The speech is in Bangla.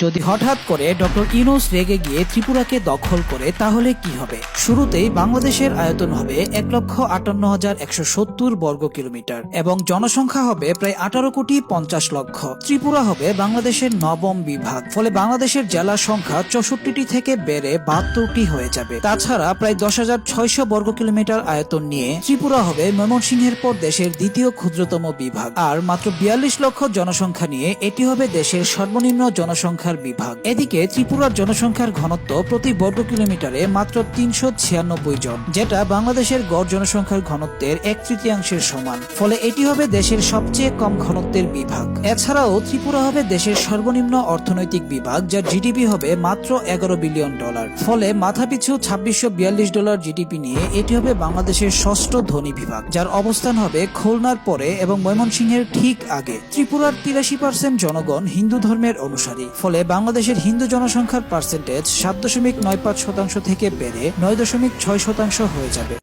যদি হঠাৎ করে ডক্টর ইউনূস রেগে গিয়ে ত্রিপুরাকে দখল করে তাহলে কি হবে? শুরুতেই বাংলাদেশের আয়তন হবে ১,৫৮,১৭০ বর্গ কিলোমিটার এবং জনসংখ্যা হবে প্রায় ১৮,৫০,০০,০০০। ত্রিপুরা হবে বাংলাদেশের নবম বিভাগ, ফলে বাংলাদেশের জেলা সংখ্যা ৬৪টি থেকে বেড়ে ৭২টি হয়ে যাবে। তাছাড়া প্রায় ১০,৬০০ বর্গ কিলোমিটার আয়তন নিয়ে ত্রিপুরা হবে ময়মনসিংহের পর দেশের দ্বিতীয় ক্ষুদ্রতম বিভাগ, আর মাত্র ৪২ লক্ষ জনসংখ্যা নিয়ে এটি হবে দেশের সর্বনিম্ন জনসংখ্যার বিভাগ। এদিকে ত্রিপুরার জনসংখ্যার ঘনত্ব প্রতি বর্গ কিলোমিটারে মাত্র ৩৯৬ জন, যেটা বাংলাদেশের গড় জনসংখ্যার ঘনত্বের ১/৩ সমান, ফলে এটি হবে দেশের সবচেয়ে কম ঘনত্বের বিভাগ। এছাড়াও ত্রিপুরা হবে দেশের সর্বনিম্ন অর্থনৈতিক বিভাগ, যার জিডিপি হবে মাত্র $11 বিলিয়ন। ফলে মাথাপিছু $২৬৪২ জিডিপি নিয়ে এটি হবে বাংলাদেশের ষষ্ঠ ধনী বিভাগ, যার অবস্থান হবে খুলনার পরে এবং ময়মনসিংহের ঠিক আগে। ত্রিপুরার ৮৩% জনগণ হিন্দু ধর্মের অনুসারী, ফলে বাংলাদেশের হিন্দু জনসংখ্যার পার্সেন্টেজ ৭.৯৫% থেকে বেড়ে ৯.৬% হয়ে যাবে।